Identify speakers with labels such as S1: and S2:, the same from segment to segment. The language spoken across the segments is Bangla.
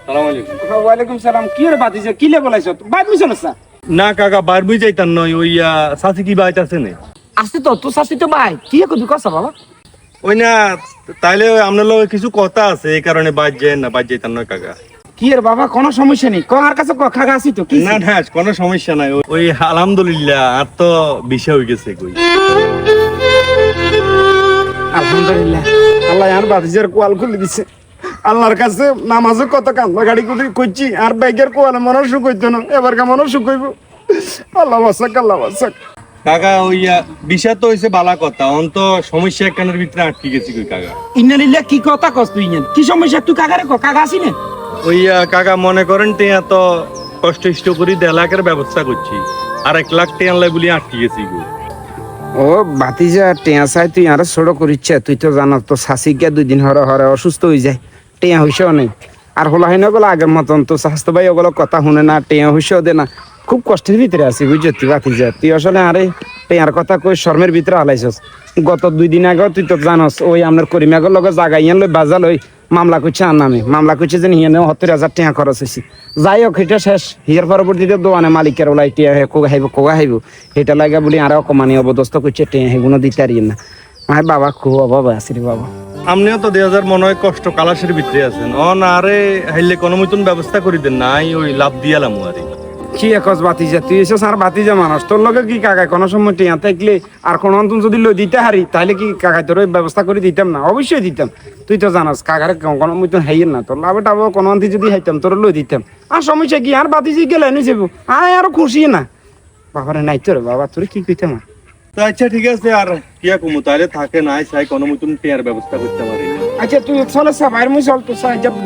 S1: সালাম আলাইকুম।
S2: ওয়ালাইকুম সালাম। কি রে বাতিজা, কি লে বলাইছ? বাইর বুঝছ না?
S1: না কাকা বার বুঝ যাইতাম নয়, ওই সাথী কি বাইত আছে না?
S2: আসতে তো তোর শাস্তি তো ভাই কি কবি কসা বাবা?
S1: ওই না, তাইলে আপনার লোক কিছু কথা আছে, এই কারণে বাইর যায় না, বাইর যাইতাম নয় কাকা।
S2: কি রে বাবা, কোনো সমস্যা নেই, কার কাছে খাগা আসি তো কি?
S1: না না, কোনো সমস্যা নাই। ওই আলহামদুলিল্লাহ আর তো বিষয় হয়ে গেছে কই।
S2: আলহামদুলিল্লাহ, আল্লাহ আর বাতিজার কোয়াল খুলে দিছে। আল্লাহর কাছে নামাজের কত কান্দা গাড়ি করছি, আর ব্যাগের কোয়ালে মনে সুখ হইতো না, এবার কা মনে সুখ হইব। আল্লাহ বাসাক, আল্লাহ বাসাক।
S1: কাকা ওই বিষয় তো হয়েছে বালা কথা, অন তো সমস্যা একখানের ভিতরে আটকে গেছি কই কাকা।
S2: ইন্নালিল্লাহ, কি কথা কস তুই? কি সমস্যা? তুই কাকারে কাকা আসি না?
S1: ওই কাকা মনে করেন টিয়া তো কষ্ট ইষ্ট করি 1.5 লাখের ব্যবস্থা করছি, আর 1 লাখ টিয়া লাই বলি আটকে গেছি গো।
S2: ও বাতিজা, টেয়া চাই তুই আর ছোড়ো করিচ্ছে। তুই তো জানো তো শাসি গিয়া 2 দিন হরে হরে অসুস্থ হয়ে যায়, টেয়া হইসেও নেই। আর হলো হয় না বলে আগের মতন তো স্বাস্থ্য ভাই ওগুলো কথা শুনে না, টেয়া হইসেও দে না। খুব কষ্টের ভিতরে আছি বুঝছো তুই বাতিজা। তুই আসলে আরে টেয়ার কথা কই শর্মের ভিতরে হালাইছস। গত 2 দিন আগেও তুই তো জানস ওই আপনার করিমাগর লগে জায়গা ইয়ান লই বাজাল ওই মামলা করছে আর নামে মামলা করছে যে হিয়ানে 70,000 টাকা খরচ হয়েছে। যাই হোক এটা শেষ, হিয়ার পরবর্তীতে দোয়ানে মালিকের ওলাই টিয়া কোগা হাইব এটা লাগা বলি আরো কমানি অবদস্ত করছে, টিয়া হেগুলো দিতে পারি না। আমার বাবা খুব অভাব আছে রে বাবা।
S1: আপনিও তো 2000 মনে হয় কষ্ট কালাসের ভিতরে আছেন, না আরে হাইলে কোনো মতন ব্যবস্থা করে দেন নাই, ওই লাভ দিয়ালাম আরে।
S2: কি একস বাতিজা, তুই এসেছ আর বাতিজা মানুষ, তোর লগে কি কাকায় কোনো সময় টিয়া থাকলে আর কোনো অন্তন যদি লই দিতে হারি তাহলে কি কাকায় তোর ব্যবস্থা করে দিতাম না? অবশ্যই দিতাম। তুই তো জানাস কাকারে কোনো মতন হাইয়ের না, তোর লাভে টাবো কোনো অন্তি যদি হাইতাম তোর লই দিতাম। আর সমস্যা কি? আর বাতিজি গেলে এনে যাবো, আয় আরো খুশি না। বাবারে নাই তোর বাবা, তোর কি কইতাম?
S1: তো আচ্ছা ঠিক আছে, আর কিয়া কমু তাহলে থাকে নাই চাই কোনো মতন টিয়ার ব্যবস্থা করতে পারি না।
S2: আচ্ছা তুই চলে বাইরে মুই চল তো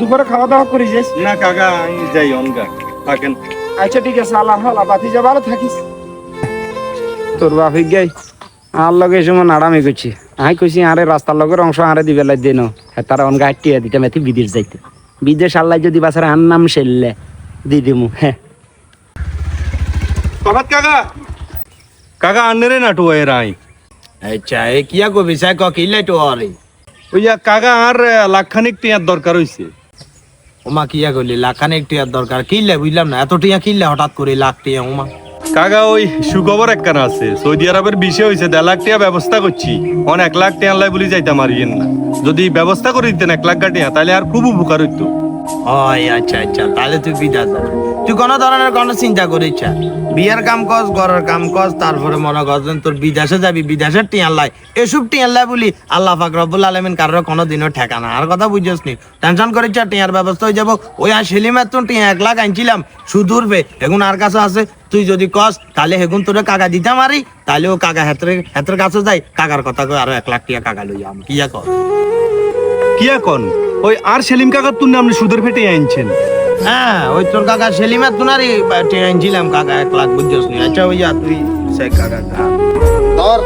S2: দুপুরে খাওয়া দাওয়া করে যাস।
S1: না কাকা আমি যাই অনগা থাকেন।
S2: আচ্ছা ঠিক আছে, আল্লাহ আল্লাহ বাতিজা ভালো থাকিস। তোর বাপি গাই আর লগে এই সময় নাড়ামি করছি, আমি কইছি আরে রাস্তার লগের অংশ আরে দিবে লাই দেন, তারা অন গাইটিয়া দিতাম এতে বিদেশ যাইতে। বিদেশ আল্লাহ যদি বাসার আন নাম সেললে দি দিমু। হ্যাঁ
S1: প্রভাত কাকা, কাকা আন্নারে নাটু এর আই।
S3: আচ্ছা এ কিয়া কবি সাই ক কিলাই তো আরে
S1: ওই কাকা আর লাখখানিক টিয়ার দরকার হইছে।
S3: ওমা কিয়া কইলি লাখানে টিয়ার দরকার কিল্লে বুঝলাম না, এত টিয়া কিল্লে হঠাৎ করে লাখ টিয়া ওমা?
S1: কাকা ওই সুখবর একখানা আছে, সৌদি আরবের বিষয় হয়েছে 1.5 লাখ টাকা ব্যবস্থা করছি, 1 লাখ টাকা লাই বলি যাইতাম আর ইয়েন না। যদি ব্যবস্থা করে দিতেন 1 লাখ টাকা তাহলে আর খুব উপকার হইতো।
S3: ওই আচ্ছা আচ্ছা, তাহলে তুই বিদেশ যা, তুই কোনো ধরনের কোনো চিন্তা করিস না। বিয়ের কাম কস, ঘরের কাম কস, তারপরে মনে করছেন তোর বিদেশে যাবি, বিদেশের টিয়ার লাই এসব টিয়ার লাই বলি আল্লাহ পাক রব্বুল আলামিন কারোর কোনো দিনও ঠেকানা। আর কথা বুঝছিস নি, টেনশন করিস না, টিয়ার ব্যবস্থা হয়ে যাবো। ওই আর সেলিমের তো টিয়া 1 লাখ আনছিলাম সুদ উঠবে, এখন আর কাছে আছে। তুই যদি কস তাহলে হেগুন তোরে কাকা দিতে মারি, তাহলে ও কাকা হেতের কাছে যাই, কাকার কথা কই আরো 1 লাখ টিয়া কাকা লইয়া আমি কিয়া কর।
S1: কি এখন ওই আর সেলিম কাকার তুই আপনি সুদের ফেটে আনছেন?
S3: হ্যাঁ ওই তোর কাকা সেলিমের তুনারি টিয়া আনছিলাম কাকা 1 লাখ, বুঝছিস নি? আচ্ছা ওই যা তুই সে কাকা তোর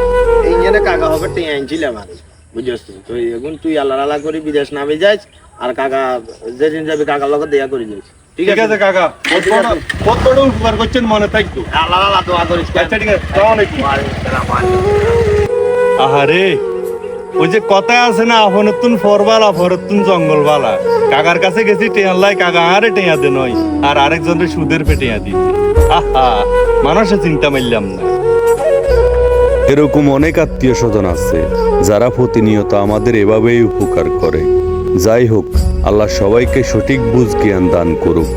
S3: এই জেনে কাকা হবে টিয়া আনছিলাম আর বুঝছিস নি? তুই এখন তুই আল্লাহ আল্লাহ করি বিদেশ নামে যাইস, আর কাকা যেদিন যাবি কাকার লগে দেখা করে যাইস।
S1: ঠিক আছে কাকা, কত বড় উপকার করছেন মনে থাকতো।
S3: আল্লাহ আল্লাহ দোয়া করিস।
S1: আচ্ছা ঠিক আছে, আসসালামু আলাইকুম। আহারে ওই যে কথা আছে না, আপনতুন ফরবালা ফরতুন জঙ্গল বালা। কাকার কাছে গেছি টেয়া লাই, কাকা আরে টেয়া দে নয়, আর আরেকজনের সুদের পেটিয়া দিচ্ছে। আহা, মানুষের চিন্তা মারলাম না।
S4: এরকম অনেক আত্মীয় স্বজন আছে যারা প্রতিনিয়ত আমাদের এভাবেই উপকার করে। যাই হোক, আল্লাহ সবাইকে সঠিক বুঝ জ্ঞান দান করুক।